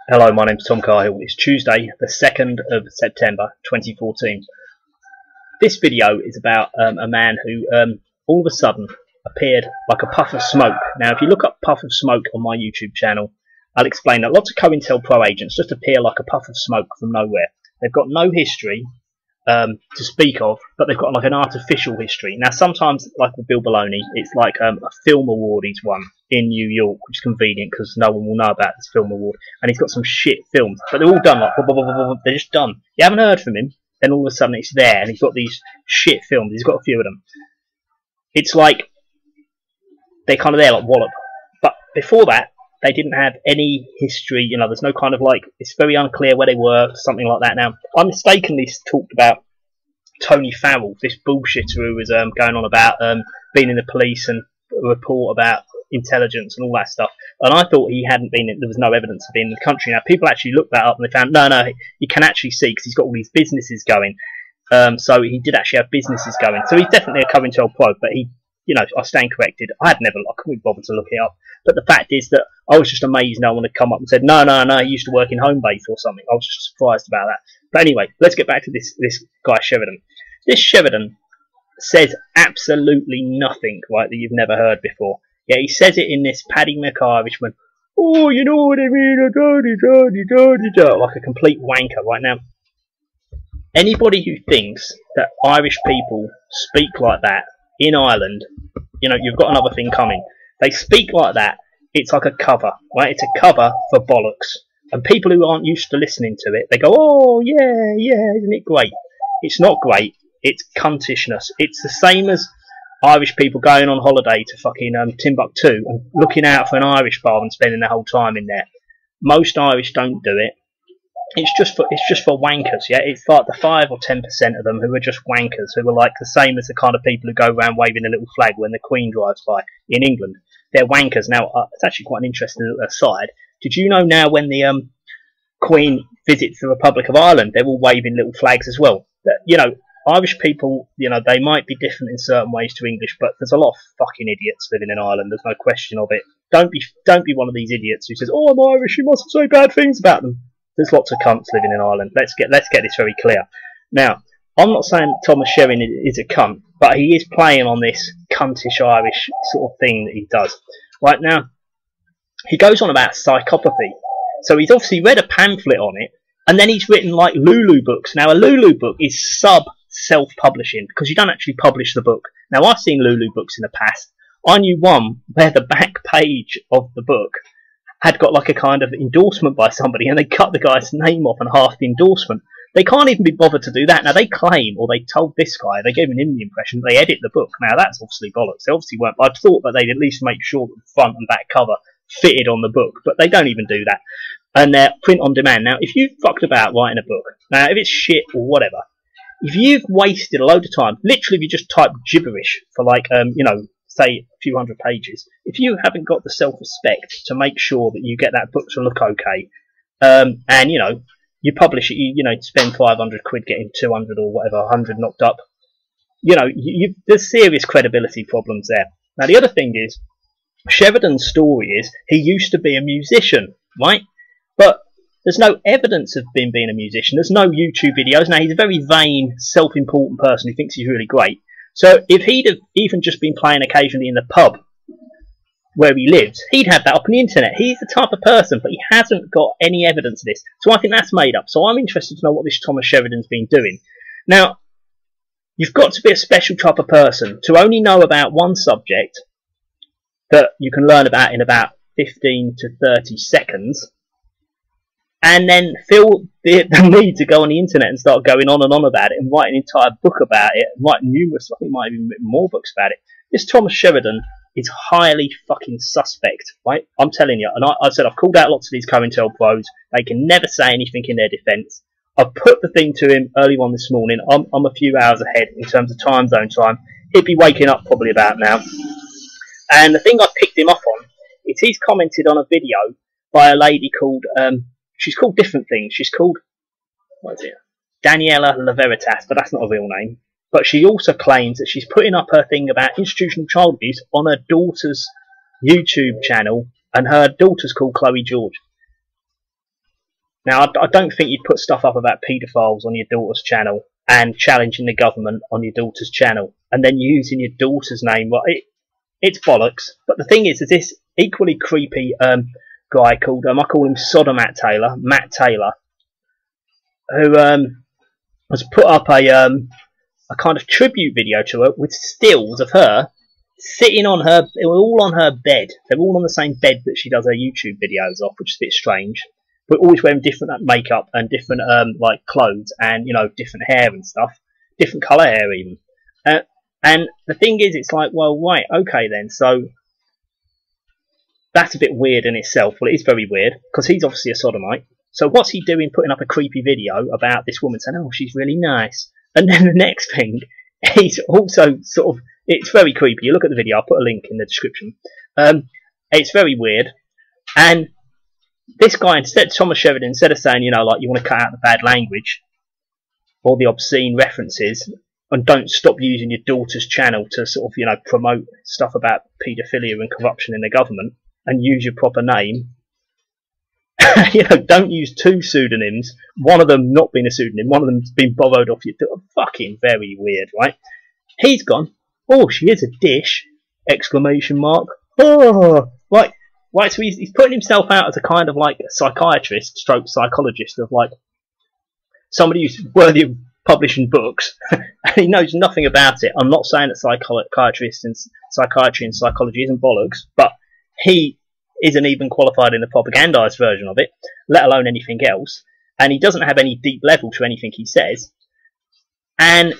Hello, my name's Tom Cahill. It's Tuesday, the 2nd of September 2014. This video is about a man who all of a sudden appeared like a puff of smoke. Now, if you look up puff of smoke on my YouTube channel, I'll explain that lots of CointelPro agents just appear like a puff of smoke from nowhere. They've got no history to speak of, but they've got like an artificial history. Now, sometimes, like with Bill Baloney, it's like a film award he's won in New York, which is convenient because no one will know about this film award. And he's got some shit films, but they're all done like they're just done. You haven't heard from him, then all of a sudden it's there, and he's got these shit films. He's got a few of them. It's like they're kind of there like wallop. But before that, they didn't have any history. You know, there's no kind of like, it's very unclear where they were, something like that. Now, I mistakenly talked about Tony Farrell, this bullshitter who was going on about being in the police and a report about intelligence and all that stuff. And I thought he hadn't been, there was no evidence of being in the country. Now, people actually looked that up and they found, no, you can actually see because he's got all these businesses going. So he did actually have businesses going. So he's definitely a CointelPro, but he, you know, I stand corrected. I couldn't bother to look it up. But the fact is that I was just amazed no one had come up and said, no, he used to work in Homebase or something. I was just surprised about that. But anyway, let's get back to this guy, Sheridan. This Sheridan says absolutely nothing, right, that you've never heard before. Yeah, he says it in this Paddy McIrish when, oh, you know what I mean, like a complete wanker right now. Anybody who thinks that Irish people speak like that in Ireland, you know, you've got another thing coming. They speak like that. It's like a cover, right? It's a cover for bollocks. And people who aren't used to listening to it, they go, oh, yeah, isn't it great? It's not great. It's cuntishness. It's the same as Irish people going on holiday to fucking Timbuktu and looking out for an Irish bar and spending their whole time in there. Most Irish don't do it. It's just for wankers, yeah. It's like the 5 or 10% of them who are just wankers, who are like the same as the kind of people who go around waving a little flag when the Queen drives by in England. They're wankers. Now, it's actually quite an interesting aside. Did you know now when the Queen visits the Republic of Ireland, they're all waving little flags as well? That, you know, Irish people, you know, they might be different in certain ways to English, but there's a lot of fucking idiots living in Ireland. There's no question of it. Don't be one of these idiots who says, "Oh, I'm Irish. You mustn't say bad things about them." There's lots of cunts living in Ireland. Let's get this very clear. Now, I'm not saying Thomas Sheridan is a cunt, but he is playing on this cuntish Irish sort of thing that he does. Right now, he goes on about psychopathy. So he's obviously read a pamphlet on it, and then he's written like Lulu books. Now, a Lulu book is self-publishing because you don't actually publish the book. Now, I've seen Lulu books in the past. I knew one where the back page of the book had got like a kind of endorsement by somebody, and they cut the guy's name off and half the endorsement. They can't even be bothered to do that. Now, they claim, or they told this guy, they gave him the impression they edit the book. Now, that's obviously bollocks. They obviously weren't. But I thought that they'd at least make sure that the front and back cover fitted on the book, but they don't even do that. And they're print on demand. Now, if you've fucked about writing a book, now, if it's shit or whatever, if you've wasted a load of time, literally if you just type gibberish for like, you know, say a few hundred pages, if you haven't got the self-respect to make sure that you get that book to look okay, and, you know, you publish it, you know, spend 500 quid getting 200 or whatever, 100 knocked up, you know, there's serious credibility problems there. Now, the other thing is, Sheridan's story is he used to be a musician, right? But there's no evidence of him being a musician. There's no YouTube videos. Now, he's a very vain, self-important person who thinks he's really great. So if he'd have even just been playing occasionally in the pub where he lives, he'd have that up on the internet. He's the type of person, but he hasn't got any evidence of this. So I think that's made up. So I'm interested to know what this Thomas Sheridan's been doing. Now, you've got to be a special type of person to only know about one subject that you can learn about in about 15 to 30 seconds, and then feel the need to go on the internet and start going on and on about it and write an entire book about it, and write numerous, I think might have even written more books about it. This Thomas Sheridan is highly fucking suspect, right? I'm telling you. And I said I've called out lots of these CointelPros. They can never say anything in their defence. I've put the thing to him early on this morning. I'm a few hours ahead in terms of time zone time. He'd be waking up probably about now. And the thing I picked him up on is he's commented on a video by a lady called, she's called different things. She's called, what is it? Daniela Laveritas, but that's not a real name. But she also claims that she's putting up her thing about institutional child abuse on her daughter's YouTube channel, and her daughter's called Chloe George. Now, I don't think you'd put stuff up about paedophiles on your daughter's channel and challenging the government on your daughter's channel and then using your daughter's name. Well, it's bollocks. But the thing is this equally creepy guy called, I call him Sodom Matt Taylor, who has put up a kind of tribute video to her with stills of her sitting on her, they were all on her bed. They're all on the same bed that she does her YouTube videos off, which is a bit strange. But always wearing different makeup and different like clothes and, you know, different hair and stuff, different colour hair even. And the thing is, it's like, well, right, okay then. So that's a bit weird in itself. Well, it is very weird because he's obviously a sodomite. So what's he doing, putting up a creepy video about this woman saying, oh, she's really nice? And then the next thing, he's also sort of, it's very creepy. You look at the video, I'll put a link in the description. It's very weird. And this guy, Thomas Sheridan, instead of saying, you know, like, you want to cut out the bad language or the obscene references and don't stop using your daughter's channel to sort of, you know, promote stuff about paedophilia and corruption in the government and use your proper name. You know, don't use two pseudonyms, one of them not being a pseudonym, one of them's been borrowed off your daughter. Fucking very weird, right? He's gone, oh, she is a dish! Exclamation mark. Oh, right, so he's putting himself out as a kind of like psychiatrist stroke psychologist of like somebody who's worthy of publishing books, and he knows nothing about it. I'm not saying that psychiatrists and psychiatry and psychology isn't bollocks, but he isn't even qualified in the propagandized version of it, let alone anything else, and he doesn't have any deep level to anything he says, and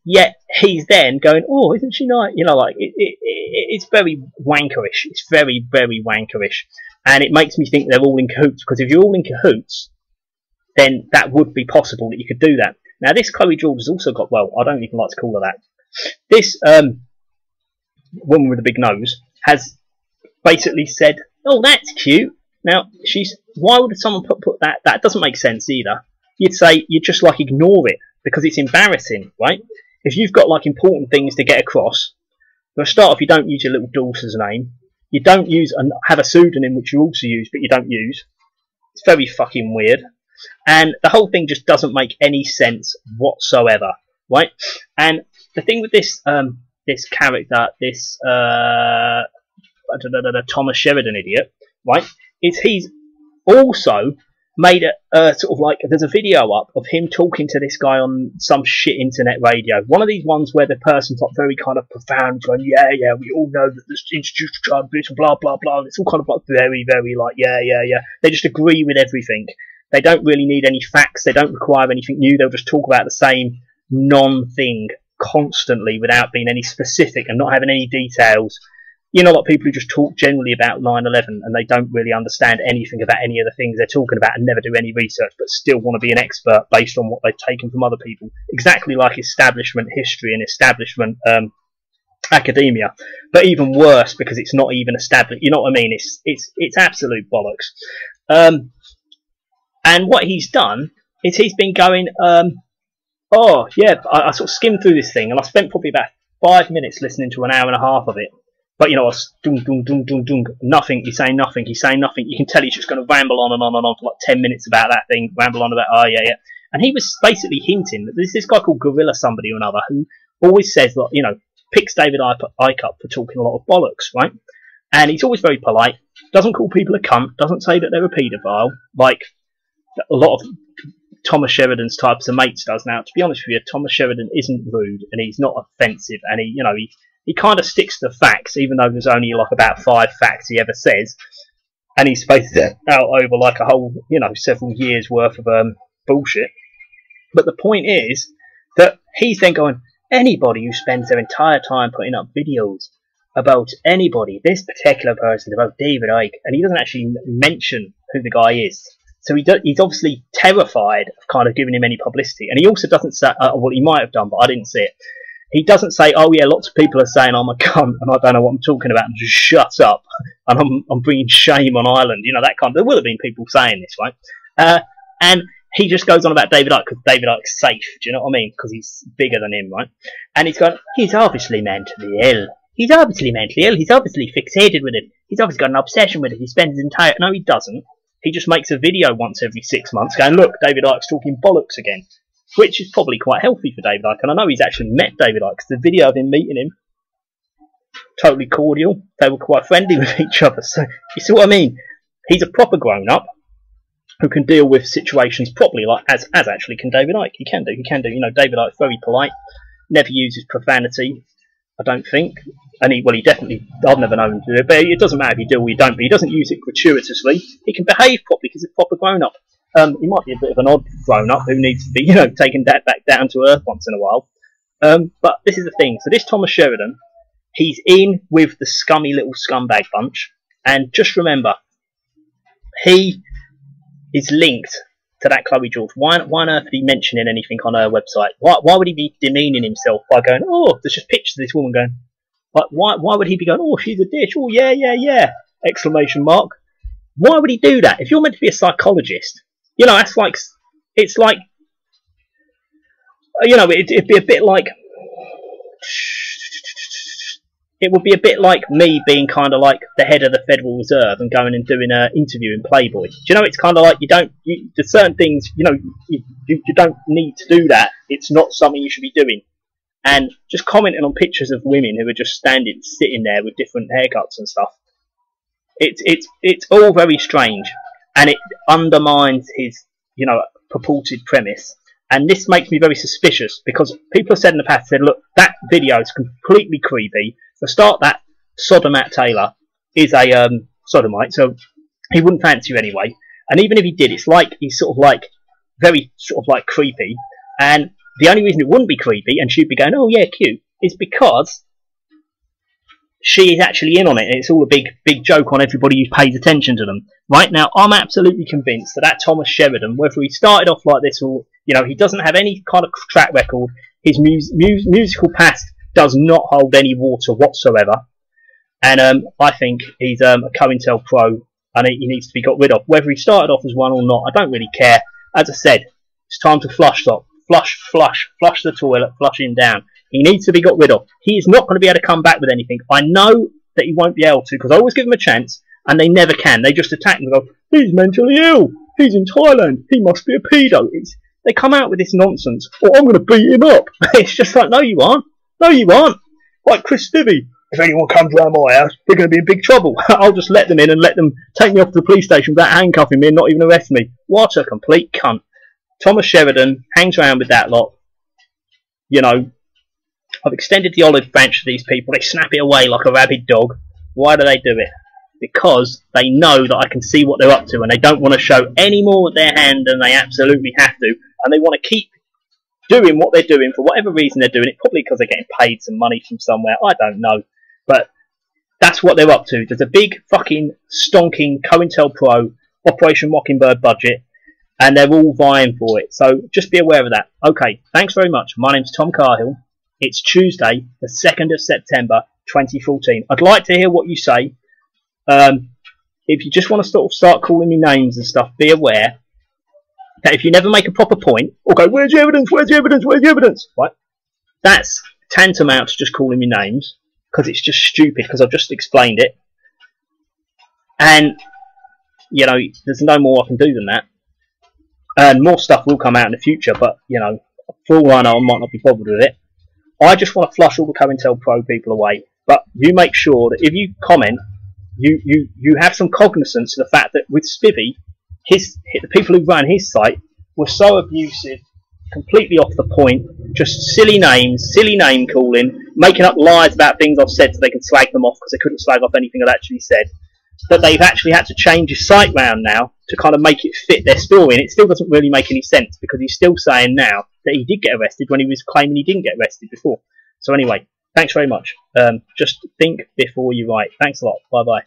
yet he's then going, oh, isn't she nice? You know, like, it's very wankerish. It's very, very wankerish, and it makes me think they're all in cahoots, because if you're all in cahoots, then that would be possible that you could do that. Now, this Chloe George has also got, well, I don't even like to call her that. This woman with a big nose has basically said, oh, that's cute. Now, why would someone put that? That doesn't make sense either. You'd say, you just like ignore it, because it's embarrassing, right? If you've got like important things to get across, for a start off, you don't use your little daughter's name. You don't use and have a pseudonym, which you also use, but you don't use. It's very fucking weird. And the whole thing just doesn't make any sense whatsoever, right? And the thing with this this character, this Thomas Sheridan idiot, right, is he's also made a sort of like, there's a video up of him talking to this guy on some shit internet radio. One of these ones where the person's like very kind of profound, going, yeah, we all know that this institutional blah, blah, blah. It's all kind of like very, very like, yeah. They just agree with everything. They don't really need any facts. They don't require anything new. They'll just talk about the same non-thing constantly without being any specific and not having any details. You know, like people who just talk generally about 9/11 and they don't really understand anything about any of the things they're talking about and never do any research, but still want to be an expert based on what they've taken from other people. Exactly like establishment history and establishment academia, but even worse because it's not even established. You know what I mean? It's absolute bollocks. And what he's done is he's been going, oh yeah, I sort of skimmed through this thing and I spent probably about 5 minutes listening to an hour and a half of it. But you know, nothing, he's saying nothing. You can tell he's just going to ramble on and on and on for like 10 minutes about that thing, ramble on about, oh yeah. And he was basically hinting that there's this guy called Gorilla somebody or another who always says, that, you know, picks David Icke up for talking a lot of bollocks, right? And he's always very polite, doesn't call people a cunt, doesn't say that they're a paedophile, like a lot of Thomas Sheridan's types of mates does. Now, to be honest with you, Thomas Sheridan isn't rude and he's not offensive, and he kind of sticks to facts, even though there's only like about 5 facts he ever says, and he spaced it out over like a whole, several years worth of bullshit. But the point is that he's then going, anybody who spends their entire time putting up videos about anybody, this particular person, about David Icke, and he doesn't actually mention who the guy is. So he's obviously terrified of kind of giving him any publicity. And he also doesn't say, well, he might have done, but I didn't see it. He doesn't say, oh yeah, lots of people are saying I'm a cunt and I don't know what I'm talking about, and just shut up, and I'm bringing shame on Ireland. That kind of, there will have been people saying this, right? And he just goes on about David Icke because David Icke's safe, do you know what I mean? Because he's bigger than him, right? And he's going, he's obviously mentally ill. He's obviously mentally ill. He's obviously fixated with it. He's obviously got an obsession with it. He spends his entire... No, he doesn't. he just makes a video once every 6 months going, look, David Icke's talking bollocks again, which is probably quite healthy for David Icke. And I know he's actually met David Icke, because the video of him meeting him, totally cordial. They were quite friendly with each other. So you see what I mean? He's a proper grown-up who can deal with situations properly, like as actually can David Icke. He can do. You know, David Icke's very polite, never uses profanity, I don't think. And he definitely, I've never known him to do it, but it doesn't matter if you do or you don't, but he doesn't use it gratuitously. He can behave properly because he's a proper grown-up. He might be a bit of an odd grown-up who needs to be, you know, taken back down to earth once in a while. But this is the thing. So this Thomas Sheridan, he's in with the scummy little scumbag bunch. And just remember, he is linked to that Chloe George. Why on earth are he mentioning anything on her website? Why would he be demeaning himself by going, oh, there's just pictures of this woman going, like, why would he be going, oh, she's a ditch, oh, yeah, exclamation mark. Why would he do that? If you're meant to be a psychologist, you know, that's like, it's like, you know, it'd be a bit like, it would be a bit like me being kind of like the head of the Federal Reserve and going and doing an interview in Playboy. Do you know, it's kind of like there's certain things, you know, you don't need to do that. It's not something you should be doing. And just commenting on pictures of women who are just sitting there with different haircuts and stuff, it's all very strange, and it undermines his, you know, purported premise. And this makes me very suspicious, because people have said in the past, look, that video is completely creepy. For start, that Sodomat Taylor is a sodomite, so he wouldn't fancy you anyway. And even if he did, it's like he's sort of like very sort of like creepy. And the only reason it wouldn't be creepy and she'd be going, oh yeah, cute, is because she is actually in on it, and it's all a big joke on everybody who pays attention to them. Right now, I'm absolutely convinced that Thomas Sheridan, whether he started off like this or, you know, he doesn't have any kind of track record, his musical past does not hold any water whatsoever, and I think he's a CointelPro, and he needs to be got rid of. Whether he started off as one or not, I don't really care. As I said, it's time to flush the toilet, flush him down. He needs to be got rid of. He is not going to be able to come back with anything. I know that he won't be able to, because I always give him a chance, and they never can. They just attack him and go, he's mentally ill, he's in Thailand, he must be a pedo. They come out with this nonsense, or I'm going to beat him up. It's just like, no you aren't. No you aren't. Like Chris Stibby, if anyone comes around my house, they're going to be in big trouble. I'll just let them in and let them take me off to the police station without handcuffing me and not even arrest me. What a complete cunt. Thomas Sheridan hangs around with that lot. You know, I've extended the olive branch to these people. They snap it away like a rabid dog. Why do they do it? Because they know that I can see what they're up to, and they don't want to show any more with their hand than they absolutely have to, and they want to keep doing what they're doing for whatever reason they're doing it, probably because they're getting paid some money from somewhere, I don't know, but that's what they're up to. There's a big fucking stonking CointelPro Operation Mockingbird budget, and they're all vying for it, so just be aware of that. Okay, thanks very much. My name's Tom Cahill. It's Tuesday, the 2nd of September 2014. I'd like to hear what you say. If you just want to sort of start calling me names and stuff, be aware that if you never make a proper point, or go, where's the evidence, where's the evidence, where's the evidence, right? That's tantamount to just calling me names, because it's just stupid, because I've just explained it. And, you know, there's no more I can do than that. And more stuff will come out in the future, but, you know, for all I know, I might not be bothered with it. I just want to flush all the CointelPro people away. But you make sure that if you comment, you have some cognizance of the fact that with Spivvy, the people who ran his site were so abusive, completely off the point, just silly names, silly name calling, making up lies about things I've said so they can slag them off because they couldn't slag off anything I'd actually said, that they've actually had to change his site round now to kind of make it fit their story, and it still doesn't really make any sense because he's still saying now that he did get arrested when he was claiming he didn't get arrested before. So anyway, thanks very much. Just think before you write. Thanks a lot. Bye bye.